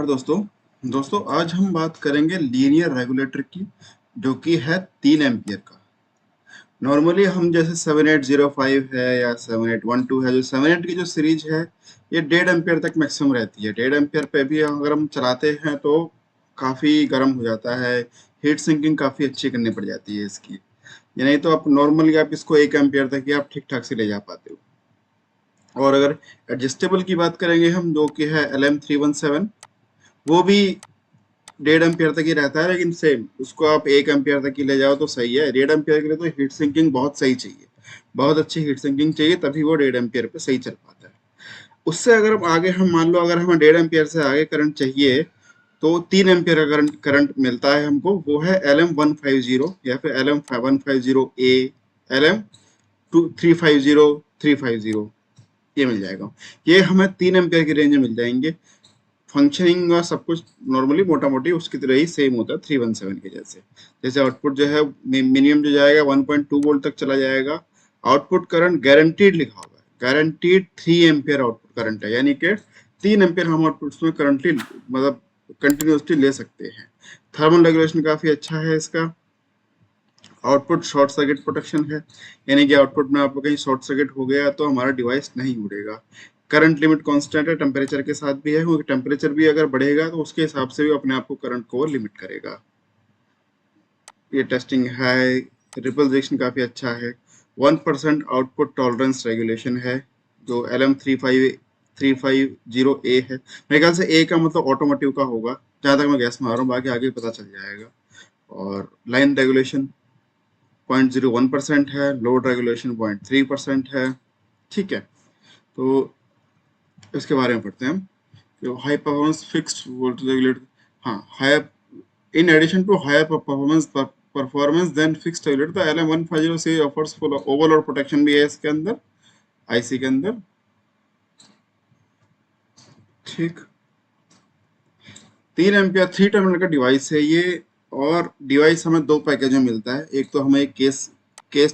नमस्कार दोस्तों। आज हम बात करेंगे लीनियर रेगुलेटर की, जो कि है 3 एम्पियर का। नॉर्मली हम जैसे 7805 है या 7812 है, जो 78 की जो सीरीज है ये 1.5 एम्पियर तक मैक्सिमम रहती है। 1.5 एम्पियर पे भी अगर हम चलाते हैं तो काफ़ी गर्म हो जाता है, हीट सिंकिंग काफ़ी अच्छी करनी पड़ जाती है इसकी। या नहीं तो आप नॉर्मली आप इसको 1 एम्पियर तक ही आप ठीक ठाक से ले जा पाते हो। और अगर एडजस्टेबल की बात करेंगे हम, जो कि है LM317, वो भी 1.5 एम्पियर तक ही रहता है, लेकिन सेम उसको आप 1 एम्पियर तक ही ले जाओ तो सही है। 1.5 एम्पियर के लिए तो हीट सिंकिंग बहुत सही चाहिए, बहुत अच्छी हीट सिंकिंग चाहिए, तभी वो 1.5 एम्पियर पे सही चल पाता है। उससे अगर हम आगे, हम मान लो अगर हमें 1.5 एम्पियर से आगे करंट चाहिए, तो 3 एम्पियर का करंट मिलता है हमको, वो है LM150 या फिर LM150A, LM350 ये मिल जाएगा। ये हमें 3 एम्पियर की रेंज में मिल जाएंगे। फंक्शनिंग और सब कुछ नॉर्मली मोटा मोटी उसकी तरह ही सेम होता है 317 के जैसे। जैसे आउटपुट जो है मिनिमम जो जाएगा 1.2 वोल्ट तक चला जाएगा। आउटपुट करंट गारंटीड लिखा हुआ है, गारंटीड 3 एम्पियर आउटपुट करंट है, यानी कि 3 एम्पियर हम आउटपुट में करंटली मतलब कंटिन्यूसली ले सकते हैं। थर्मल रेगुलेशन काफी अच्छा है इसका। आउटपुट शॉर्ट सर्किट प्रोटेक्शन है, यानी कि आउटपुट में आपको कहीं शॉर्ट सर्किट हो गया तो हमारा डिवाइस नहीं उड़ेगा। करंट लिमिट कांस्टेंट है, टेम्परेचर के साथ भी है, क्योंकि टेम्परेचर भी अगर बढ़ेगा तो उसके हिसाब से भी अपने आप को करंट को लिमिट करेगा। ये टेस्टिंग है, रिपल रिजेक्शन काफी अच्छा है। 1% आउटपुट टॉलरेंस रेगुलेशन है, जो LM350A है। मेरे ख्याल से ए का मतलब ऑटोमोटिव का होगा, जहां तक मैं गैस मार रहा हूँ, बाकी आगे पता चल जाएगा। और लाइन रेगुलेशन 0.01% है, लोड रेगुलेशन 0.3% है। ठीक है, तो इसके बारे में पढ़ते हैं हम। तो high performance fixed voltage regulator, हाँ, high in addition to higher performance than fixed regulator, तो LM150 से ऑफर्स फुल ओवरलोड प्रोटेक्शन भी है इसके अंदर, आईसी के अंदर। ठीक, 3 एम्पियर 3 टर्मिनल का डिवाइस है ये। और डिवाइस हमें 2 पैकेज में मिलता है। एक तो हमें एक केस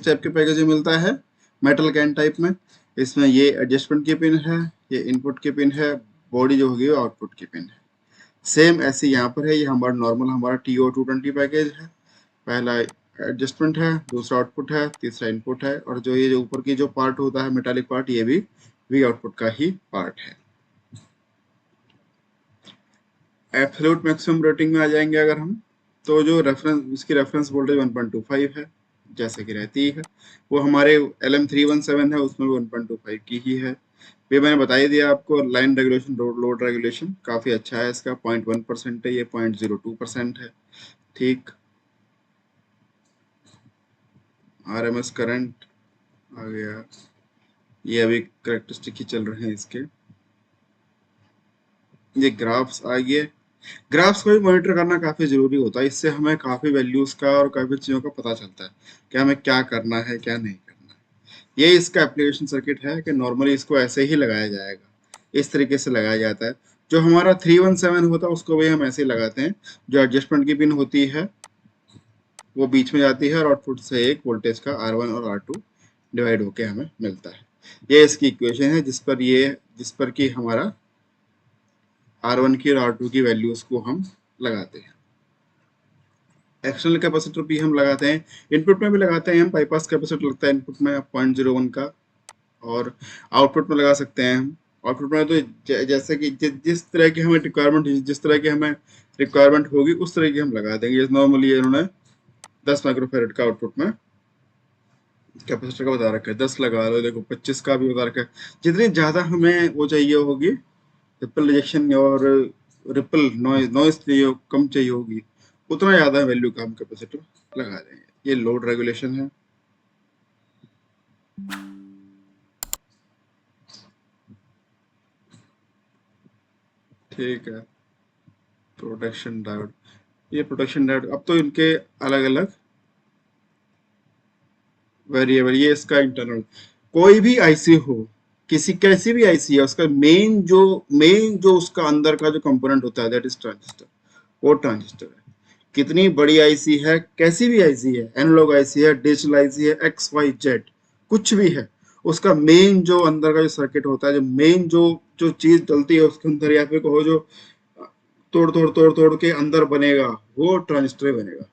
टाइप के पैकेज में मिलता है, मेटल कैन टाइप में। इसमें ये एडजस्टमेंट की पिन है, ये इनपुट की पिन है, बॉडी जो होगी वो आउटपुट की पिन है। सेम ऐसे यहाँ पर है, ये हमारा नॉर्मल हमारा TO220 पैकेज है। पहला एडजस्टमेंट है, दूसरा आउटपुट है, तीसरा इनपुट है, और जो ये जो ऊपर की जो पार्ट होता है मेटालिक पार्ट, ये भी आउटपुट का ही पार्ट है। एब्सोल्यूट मैक्सिमम रेटिंग में आ जाएंगे अगर हम, तो जो रेफरेंस, इसकी रेफरेंस वोल्टेज 1.25 है, जैसे कि रहती है। वो हमारे LM317 है, उसमें 1.25 की ही है। ये मैंने बता ही दिया आपको। लाइन रेगुलेशन, लोड रेगुलेशन काफ़ी अच्छा है इसका, 0.1% है, ये 0.02% है। ठीक, RMS करंट आ गया, ये अभी करेक्टरिस्टिक ही चल रहे हैं इसके। ये ग्राफ्स आ गए। ग्राफ्स को भी मॉनिटर करना काफी जरूरी होता है, इससे हमें काफी वैल्यूज का और काफी चीजों का पता चलता है कि हमें क्या करना है क्या नहीं करना है। ये इसका एप्लीकेशन सर्किट है कि नॉर्मली इसको ऐसे ही लगाया जाएगा, इस तरीके से लगाया जाता है। जो हमारा 317 होता है उसको भी हम ऐसे ही लगाते हैं। जो एडजस्टमेंट की पिन होती है वो बीच में जाती है, और आउटपुट से एक वोल्टेज का R1 और R2 डिवाइड होके हमें मिलता है। ये इसकी इक्वेशन है, जिस पर कि हमारा R1 की और R2 की वैल्यूज को हम लगाते हैं। एक्सटर्नल कैपेसिटर भी हम लगाते हैं, इनपुट में भी लगाते हैं हम। बाईपास कैपेसिटर लगता है इनपुट में 0.01 का, और आउटपुट में लगा सकते हैं हम। आउटपुट में तो जैसे कि जिस तरह की हमें रिक्वायरमेंट, जिस तरह की हमें रिक्वायरमेंट होगी उस तरह की हम लगा देंगे। जैसे नॉर्मली इन्होंने 10 माइक्रोफेरेड का आउटपुट में कैपेसिटर का बता रखा है, 10 लगा लो, देखो 25 का भी बता रखा है। जितनी ज्यादा हमें वो चाहिए होगी, रिपल रिजेक्शन और रिपल नॉइस चाहिए, कम चाहिए होगी, उतना ज्यादा वैल्यू का हम कैपेसिटर लगा देंगे। ये लोड रेगुलेशन है। ठीक है, प्रोटेक्शन डायोड, ये प्रोटेक्शन डायोड, अब तो इनके अलग अलग वेरिएबल। ये इसका इंटरनल, कोई भी आईसी हो, किसी कैसी भी आईसी है, उसका मेन जो उसका अंदर का जो कंपोनेंट होता है, दैट इज ट्रांजिस्टर। वो ट्रांजिस्टर है। कितनी बड़ी आईसी है, कैसी भी आईसी है, एनालॉग आईसी है, डिजिटल आईसी है, XYZ कुछ भी है, उसका मेन जो अंदर का जो सर्किट होता है, जो मेन जो जो चीज डलती है उसके अंदर, या फिर कहो जो तोड़ के अंदर बनेगा वो ट्रांजिस्टर ही बनेगा।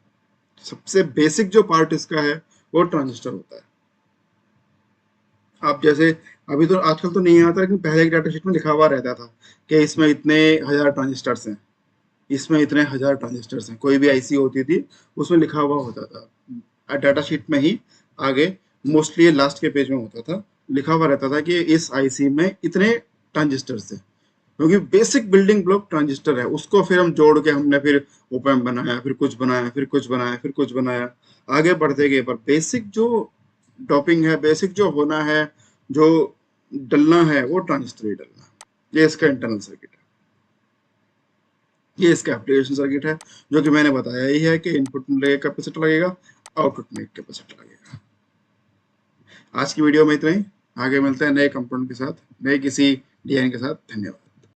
सबसे बेसिक जो पार्ट इसका है वो ट्रांजिस्टर होता है। आप जैसे अभी तो आजकल तो नहीं आता, लेकिन पहले की डाटा शीट में लिखा हुआ रहता था कि इसमें इतने हजार ट्रांजिस्टर्स हैं, इसमें इतने हजार ट्रांजिस्टर्स हैं। कोई भी आईसी होती थी उसमें लिखा हुआ होता था डाटा शीट में ही। आगे मोस्टली लास्ट के पेज में होता था, लिखा हुआ रहता था कि इस आईसी में इतने ट्रांजिस्टर्स थे। क्योंकि बेसिक बिल्डिंग ब्लॉक ट्रांजिस्टर है, उसको फिर हम जोड़ के हमने फिर ओपैम्प बनाया, फिर कुछ बनाया, फिर कुछ बनाया, फिर कुछ बनाया, आगे बढ़ते गए। पर बेसिक जो डॉपिंग है, बेसिक जो होना है, जो डलना है, वो ट्रांजिस्टर ही डलना है। ये इसका इंटरनल सर्किट है, ये इसका एप्लीकेशन सर्किट है। जो कि मैंने बताया ही है कि इनपुट में कैपेसिटर लगेगा, आउटपुट में कैपेसिटर लगेगा। आज की वीडियो में इतना ही। आगे मिलते हैं नए कंपोनेंट के साथ, नए किसी डिजाइन के साथ। धन्यवाद।